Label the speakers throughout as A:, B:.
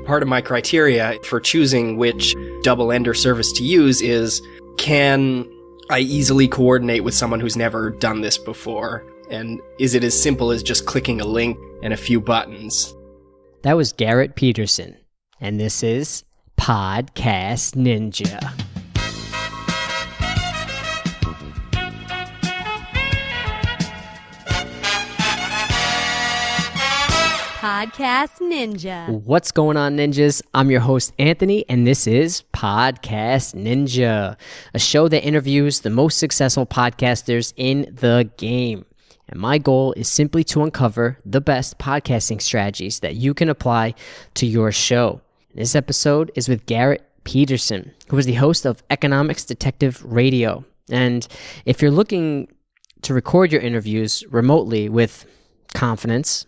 A: part of my criteria for choosing which double ender service to use is, can I easily coordinate with someone who's never done this before? And is it as simple as just clicking a link and a few buttons?
B: That was Garrett Petersen, and this is Podcast Ninja.
C: Podcast Ninja.
B: What's going on, ninjas? I'm your host, Anthony, and this is Podcast Ninja, a show that interviews the most successful podcasters in the game. And my goal is simply to uncover the best podcasting strategies that you can apply to your show. This episode is with Garrett Petersen, who is the host of Economics Detective Radio. And if you're looking to record your interviews remotely with confidence,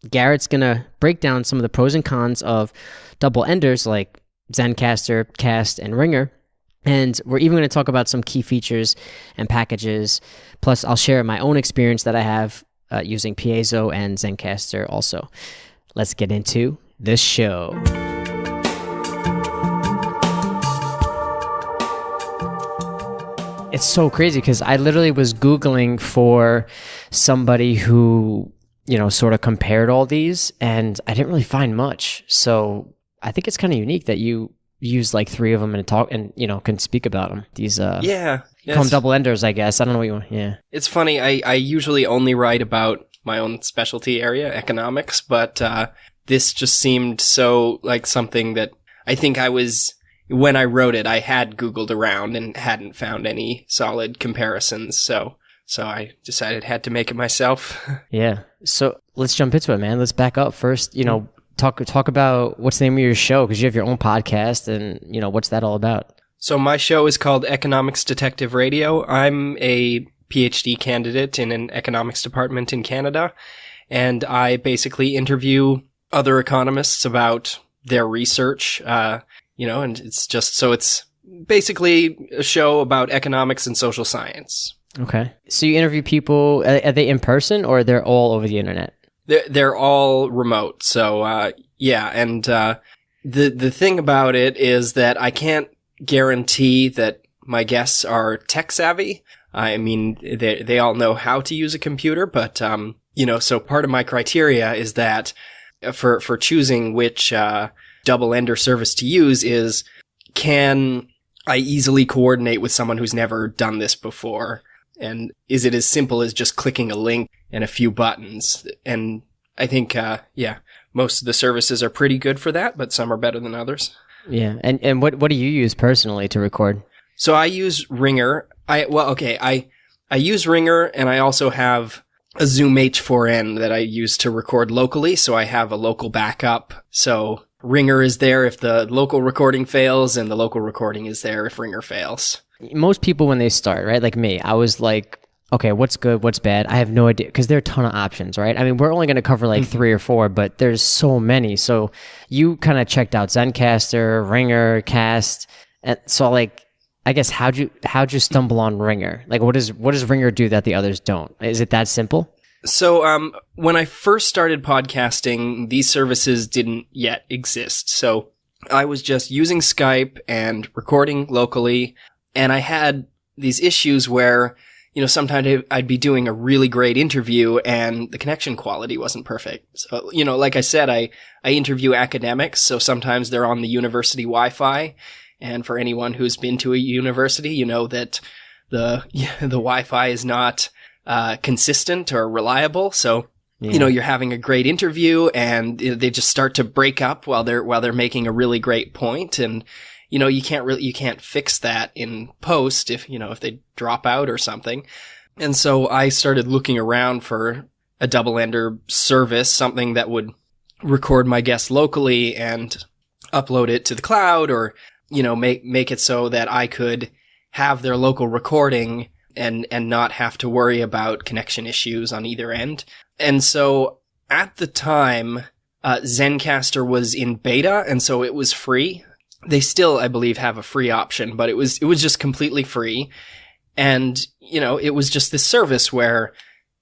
B: Garrett's going to break down some of the pros and cons of double enders like Zencaster, Cast, and Ringr. And we're even going to talk about some key features and packages. Plus, I'll share my own experience that I have using Piezo and Zencastr also. Let's get into the show. It's so crazy because I literally was Googling for somebody who, sort of compared all these, and I didn't really find much. So I think it's kind of unique that you use like three of them and talk and, can speak about them. These, call them double enders, I guess. I don't know what you want. Yeah. It's
A: funny. I usually only write about my own specialty area, economics, but, this just seemed so like something that I think when I wrote it, I had Googled around and hadn't found any solid comparisons. So I decided I had to make it myself.
B: Yeah. So let's jump into it, man. Let's back up first. Talk about what's the name of your show, because you have your own podcast, and what's that all about?
A: So my show is called Economics Detective Radio. I'm a Ph.D. candidate in an economics department in Canada, and I basically interview other economists about their research. And it's basically a show about economics and social science.
B: Okay. So you interview people, are they in person or they're all over the internet?
A: They're all remote. So, and the thing about it is that I can't guarantee that my guests are tech savvy. I mean, they all know how to use a computer, but, so part of my criteria is that for choosing which, double ender service to use is, can I easily coordinate with someone who's never done this before? And is it as simple as just clicking a link and a few buttons? And I think, most of the services are pretty good for that, but some are better than others.
B: Yeah. And what do you use personally to record?
A: So I use Ringr. I use Ringr, and I also have a Zoom H4n that I use to record locally. So I have a local backup. So Ringr is there if the local recording fails, and the local recording is there if Ringr fails.
B: Most people, when they start, right, like me, I was like, okay, what's good, what's bad? I have no idea, because there are a ton of options, right? I mean, we're only going to cover like 3 or 4, but there's so many. So you kind of checked out Zencaster, Ringr, Cast, and so like, I guess how'd you stumble on Ringr? Like, what does Ringr do that the others don't? Is it that simple?
A: So when I first started podcasting, these services didn't yet exist. So I was just using Skype and recording locally. And I had these issues where, sometimes I'd be doing a really great interview and the connection quality wasn't perfect. So, like I said, I interview academics, so sometimes they're on the university Wi-Fi. And for anyone who's been to a university, you know that the Wi-Fi is not consistent or reliable. So, you're having a great interview and they just start to break up while they're making a really great point. And you can't fix that in post if they drop out or something. And so I started looking around for a double ender service, something that would record my guests locally and upload it to the cloud, or, make it so that I could have their local recording and not have to worry about connection issues on either end. And so at the time, Zencaster was in beta, and so it was free. They still, I believe, have a free option, but it was just completely free. And, it was just this service where,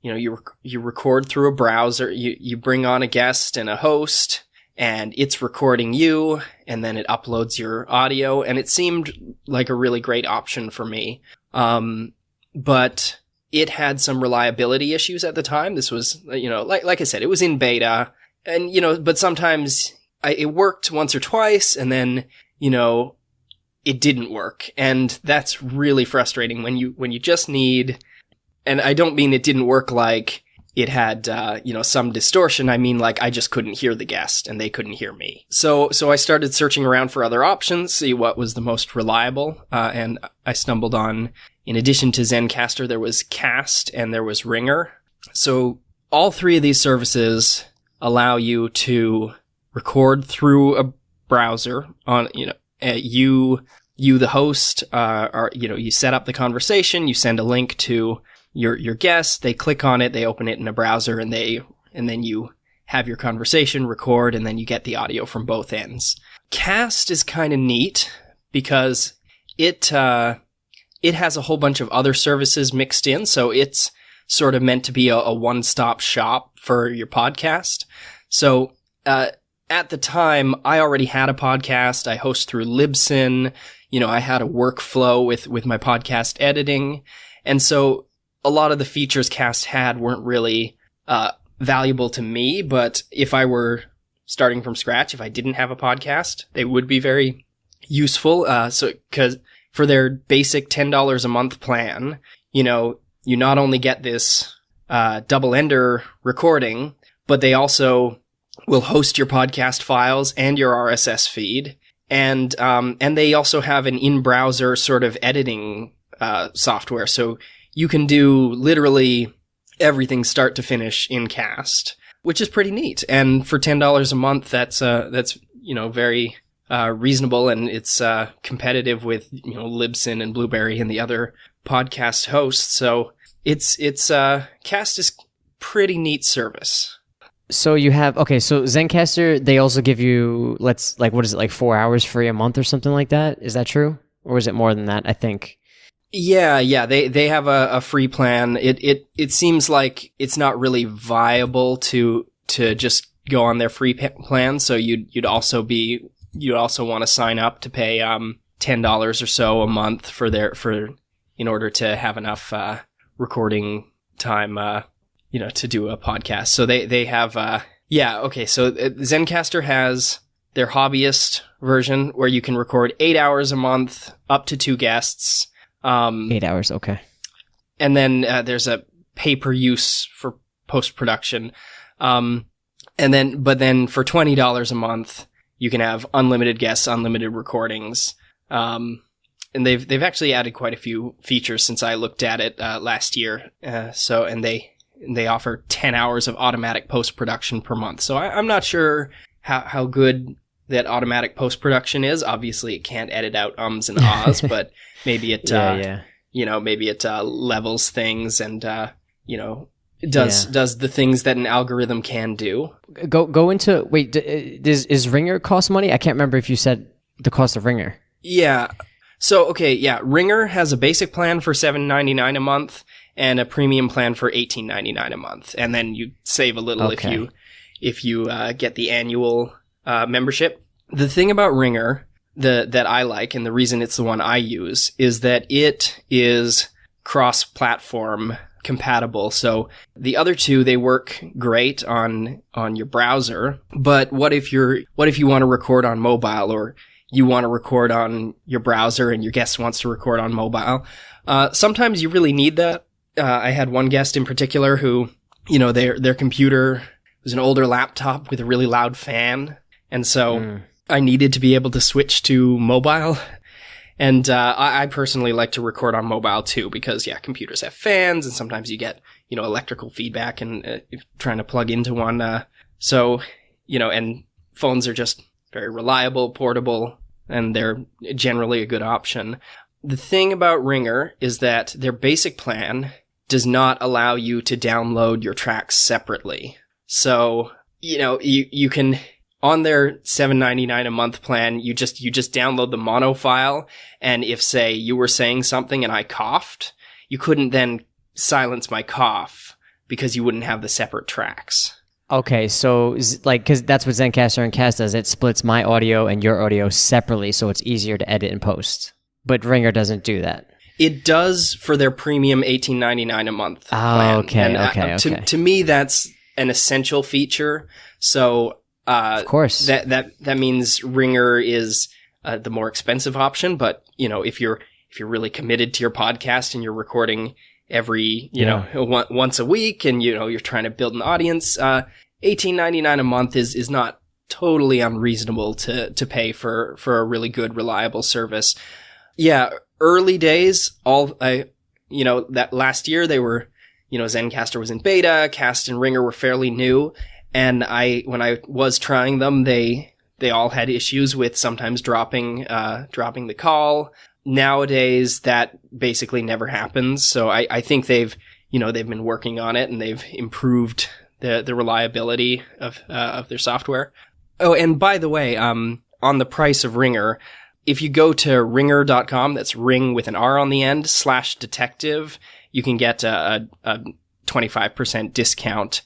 A: you record through a browser, you bring on a guest and a host, and it's recording you, and then it uploads your audio, and it seemed like a really great option for me. But it had some reliability issues at the time. This was, like I said, it was in beta, and, but sometimes it worked once or twice, and then, it didn't work. And that's really frustrating when you just need, and I don't mean it didn't work like it had, some distortion. I mean, like, I just couldn't hear the guest and they couldn't hear me. So I started searching around for other options, see what was the most reliable. And I stumbled on, in addition to Zencaster, there was Cast and there was Ringr. So all three of these services allow you to record through a browser on, you, the host, you set up the conversation, you send a link to your guest, they click on it, they open it in a browser, and then you have your conversation, record, and then you get the audio from both ends. Cast is kind of neat because it has a whole bunch of other services mixed in, so it's sort of meant to be a one-stop shop for your podcast. So, at the time, I already had a podcast. I host through Libsyn. I had a workflow with my podcast editing. And so a lot of the features Cast had weren't really valuable to me, but if I were starting from scratch, if I didn't have a podcast, they would be very useful. Because for their basic $10 a month plan, you not only get this double-ender recording, but they also will host your podcast files and your RSS feed. And they also have an in-browser sort of editing software. So you can do literally everything start to finish in Cast, which is pretty neat. And for $10 a month, that's very reasonable, and it's competitive with Libsyn and Blueberry and the other podcast hosts. So it's Cast is pretty neat service.
B: So you have, so Zencaster, they also give you, what is it, like 4 hours free a month or something like that? Is that true? Or is it more than that, I think?
A: Yeah, they have a free plan. It seems like it's not really viable to just go on their free plan, so you'd also want to sign up to pay $10 or so a month in order to have enough recording time to do a podcast. So they have, so Zencaster has their hobbyist version where you can record 8 hours a month, up to 2 guests.
B: 8 hours, okay.
A: And then there's a pay-per-use for post-production. But then for $20 a month, you can have unlimited guests, unlimited recordings. And they've actually added quite a few features since I looked at it last year. And they offer 10 hours of automatic post-production per month. So I'm not sure how good that automatic post-production is. Obviously, it can't edit out ums and ahs, but maybe it, maybe it levels things and, does the things that an algorithm can do.
B: Go into, is Ringr cost money? I can't remember if you said the cost of Ringr.
A: Yeah. So, Ringr has a basic plan for $7.99 a month and a premium plan for $18.99 a month. And then you save a little if you get the annual membership. The thing about Ringr that I like, and the reason it's the one I use, is that it is cross-platform compatible. So the other two, they work great on your browser. But what if you want to record on mobile, or you want to record on your browser and your guest wants to record on mobile? Sometimes you really need that. I had one guest in particular who, their computer was an older laptop with a really loud fan. And so I needed to be able to switch to mobile. And I personally like to record on mobile too, because computers have fans and sometimes you get, electrical feedback and trying to plug into one. And phones are just very reliable, portable, and they're generally a good option. The thing about Ringr is that their basic plan does not allow you to download your tracks separately. So, you can, on their $7.99 a month plan, you just download the mono file, and if, say, you were saying something and I coughed, you couldn't then silence my cough because you wouldn't have the separate tracks.
B: Okay, so because that's what Zencaster and Cast does. It splits my audio and your audio separately, so it's easier to edit and post. But Ringr doesn't do that.
A: It does for their premium $18.99 a month plan.
B: Okay,
A: And to me, that's an essential feature. So
B: of course,
A: that means Ringr is the more expensive option. But if you're really committed to your podcast and you're recording every once a week, and you're trying to build an audience, $18.99 a month is not totally unreasonable to pay for a really good, reliable service. Yeah, early days, that last year they were, Zencaster was in beta, Cast and Ringr were fairly new, and when I was trying them, they all had issues with sometimes dropping the call. Nowadays, that basically never happens. So I think they've been working on it, and they've improved the reliability of their software. Oh, and by the way, on the price of Ringr, if you go to ringr.com, that's ring with an R on the end, /detective, you can get a 25% discount,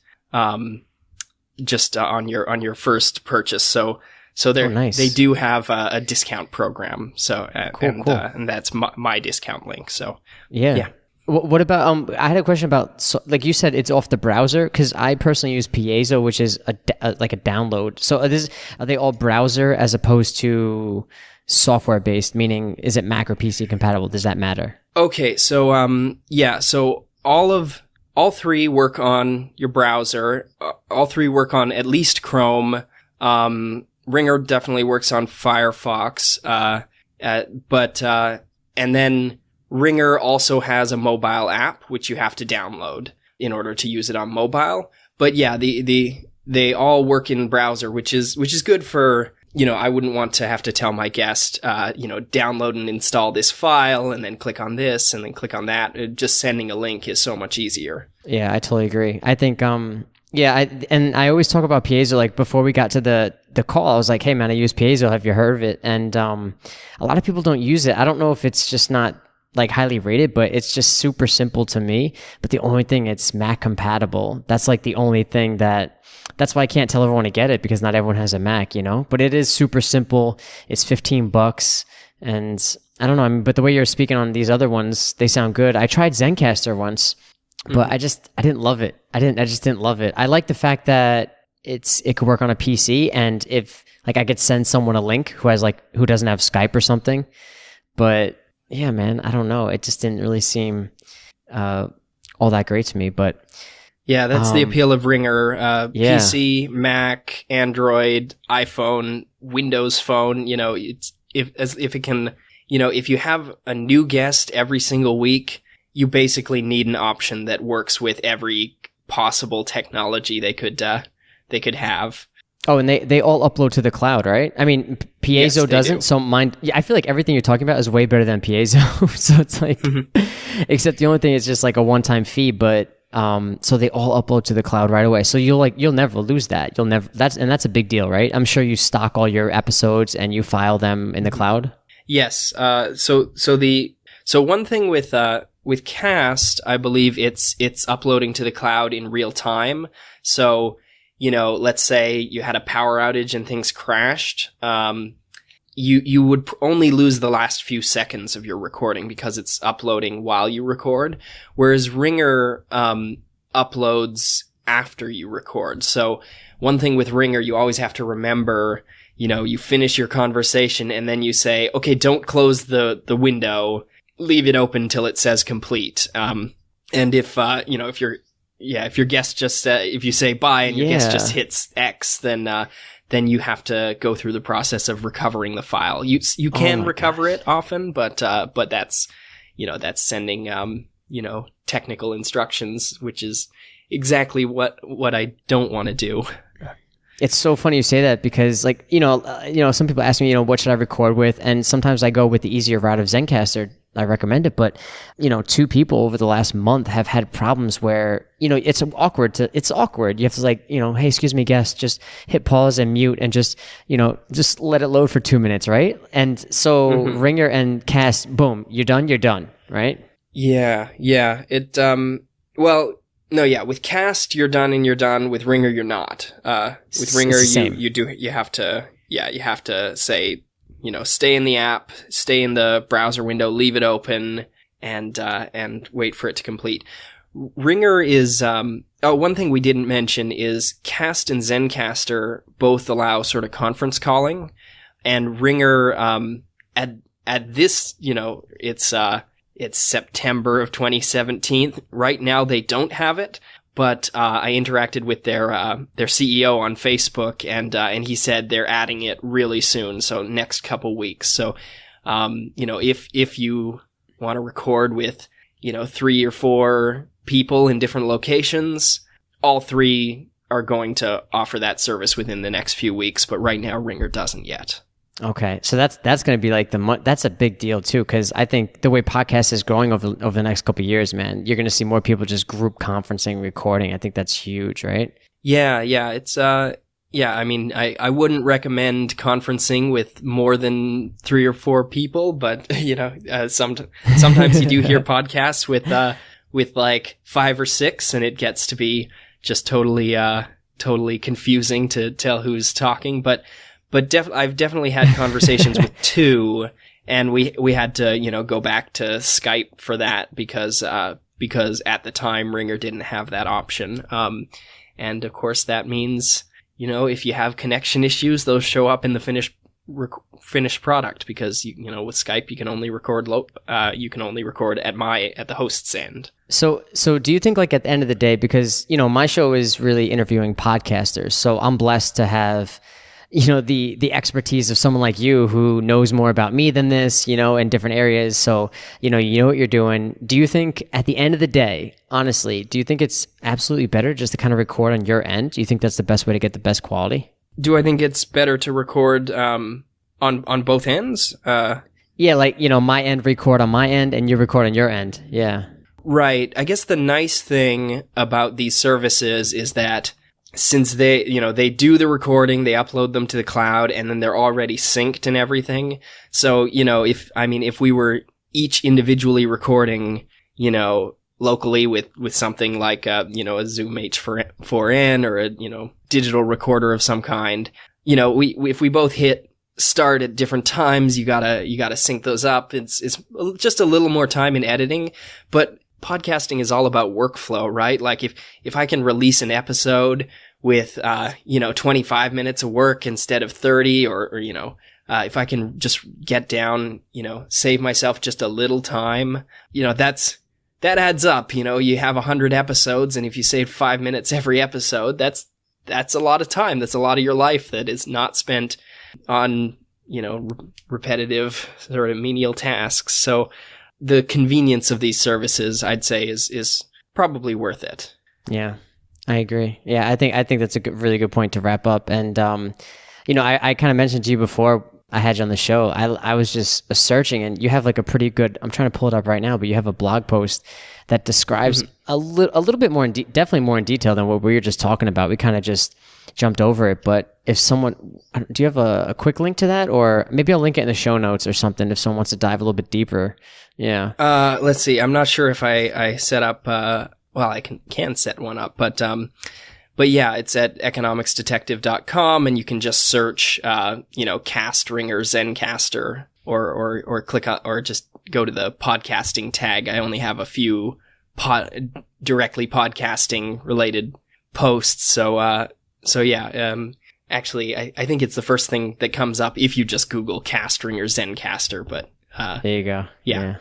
A: just on your first purchase. So
B: nice.
A: They do have a discount program. So,
B: cool.
A: And that's my discount link. So,
B: yeah. What about, I had a question about, like you said, it's off the browser, because I personally use Piezo, which is like a download. So are they all browser as opposed to software based, meaning is it Mac or PC compatible? Does that matter? Okay, so so all three work on your browser. All three work on at least Chrome. Ringr definitely works on Firefox. But and then Ringr also has a mobile app which you have to download in order to use it on mobile. But yeah, they all work in browser, which is good for, I wouldn't want to have to tell my guest, download and install this file and then click on this and then click on that. Just sending a link is so much easier. Yeah, I totally agree. I think, I always talk about Piezo, like before we got to the call, I was like, hey man, I use Piezo. Have you heard of it? And a lot of people don't use it. I don't know if it's just not like highly rated, but it's just super simple to me. But the only thing, it's Mac compatible. That's like the only thing that's why I can't tell everyone to get it, because not everyone has a Mac, but it is super simple. It's $15, and I don't know. But the way you're speaking on these other ones, they sound good. I tried Zencaster once, but I didn't love it. I just didn't love it. I like the fact that it could work on a PC, and if like I could send someone a link who doesn't have Skype or something. But yeah, man, I don't know. It just didn't really seem all that great to me. But
A: yeah, that's the appeal of Ringr. PC, Mac, Android, iPhone, Windows Phone. If it can, if you have a new guest every single week, you basically need an option that works with every possible technology they could have.
B: Oh, and they all upload to the cloud, right? I mean, Piezo doesn't. Do. So mine, I feel like everything you're talking about is way better than Piezo. So it's like, except the only thing is just like a one-time fee. But so they all upload to the cloud right away. So you'll never lose that. That's a big deal, right? I'm sure you stock all your episodes and you file them in the cloud.
A: Yes. So one thing with Cast, I believe it's uploading to the cloud in real time. So, let's say you had a power outage and things crashed, you would only lose the last few seconds of your recording because it's uploading while you record, whereas Ringr uploads after you record. So one thing with Ringr, you always have to remember, you finish your conversation and then you say, okay, don't close the window, leave it open till it says complete. And if your guest just, if you say bye and your guest just hits X, then you have to go through the process of recovering the file. You can recover it often, but that's, that's sending, technical instructions, which is exactly what I don't want to do.
B: It's so funny you say that, because some people ask me, what should I record with? And sometimes I go with the easier route of Zencaster. I recommend it, but 2 people over the last month have had problems where it's awkward. You have to hey, excuse me, guest, just hit pause and mute and just let it load for 2 minutes, right? And so Ringr and Cast, boom, you're done, right?
A: Yeah. It No, yeah, with Cast, you're done and you're done. With Ringr, you're not. With Ringr, you have to say, stay in the app, stay in the browser window, leave it open, and wait for it to complete. Ringr is, one thing we didn't mention is Cast and Zencaster both allow sort of conference calling, and Ringr, at this, it's September of 2017. Right now, they don't have it, but I interacted with their CEO on Facebook, and he said they're adding it really soon, so next couple weeks. So, if you want to record with 3 or 4 people in different locations, all 3 are going to offer that service within the next few weeks. But right now, Ringr doesn't yet.
B: Okay, so that's going to be like that's a big deal too, because I think the way podcast is growing over the next couple of years, man, you're going to see more people just group conferencing, recording. I think that's huge, right? Yeah,
A: it's I mean, I wouldn't recommend conferencing with more than 3 or 4 people, but sometimes you do hear podcasts with like 5 or 6, and it gets to be just totally confusing to tell who's talking, but I've definitely had conversations with 2, and we had to, go back to Skype for that because at the time Ringr didn't have that option. And of course that means, if you have connection issues, those show up in the finished product, because with Skype you can only record at the host's end.
B: So do you think, like, at the end of the day, because my show is really interviewing podcasters, so I'm blessed to have the expertise of someone like you who knows more about me than this, in different areas. So, you know what you're doing. Do you think at the end of the day, honestly, do you think it's absolutely better just to kind of record on your end? Do you think that's the best way to get the best quality?
A: Do I think it's better to record on both ends?
B: Yeah, like, my end record on my end and you record on your end. Yeah.
A: Right. I guess the nice thing about these services is that since they do the recording, they upload them to the cloud, and then they're already synced and everything. So, if we were each individually recording, locally with something like, a Zoom H4n or a, digital recorder of some kind, if we both hit start at different times, you gotta sync those up. It's just a little more time in editing, but podcasting is all about workflow, right? Like if I can release an episode with 25 minutes of work instead of 30, or if I can just get down, save myself just a little time, that adds up. You have 100 episodes, and if you save 5 minutes every episode, that's a lot of time. That's a lot of your life that is not spent on repetitive sort of menial tasks. So the convenience of these services, I'd say, is probably worth it.
B: Yeah, I agree. Yeah, I think that's a really good point to wrap up. And I kind of mentioned to you before I had you on the show, I was just searching, and you have like a pretty good, I'm trying to pull it up right now, but you have a blog post that describes a little bit more, definitely more in detail than what we were just talking about. We kind of just jumped over it, but if someone, do you have a quick link to that? Or maybe I'll link it in the show notes or something if someone wants to dive a little bit deeper. Yeah.
A: Let's see. I'm not sure if I set up, I can set one up, but yeah, it's at economicsdetective.com, and you can just search, Cast, Ringr, Zencaster, or click on, or just go to the podcasting tag. I only have a few directly podcasting related posts. So yeah, actually, I think it's the first thing that comes up if you just Google Cast, Ringr, Zencaster, but,
B: there you go.
A: Yeah.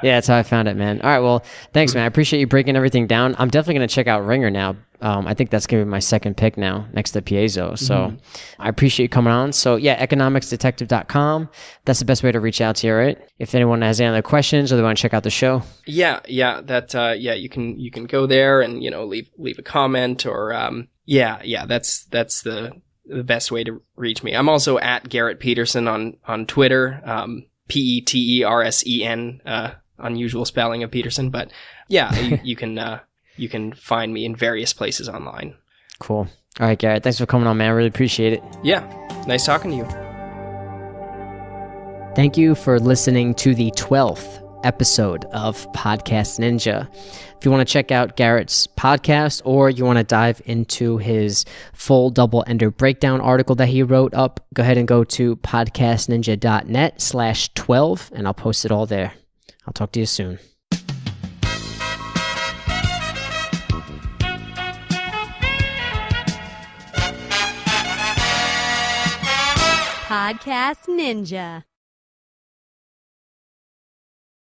B: Yeah, that's how I found it, man. All right, well, thanks, man. I appreciate you breaking everything down. I'm definitely going to check out Ringr now. I think that's going to be my second pick now, next to Piezo. So I appreciate you coming on. So yeah, economicsdetective.com. That's the best way to reach out to you, right? If anyone has any other questions or they want to check out the show.
A: Yeah, you can go there and, leave a comment, or, that's the best way to reach me. I'm also at Garrett Petersen on Twitter. Petersen, unusual spelling of Peterson, but yeah, you can find me in various places online.
B: Cool. All right, Garrett, thanks for coming on, man. I really appreciate it.
A: Yeah, nice talking to you.
B: Thank you for listening to the 12th episode of Podcast Ninja. If you want to check out Garrett's podcast or you want to dive into his full double-ender breakdown article that he wrote up, go ahead and go to podcastninja.net/12 and I'll post it all there. I'll talk to you soon.
C: Podcast Ninja.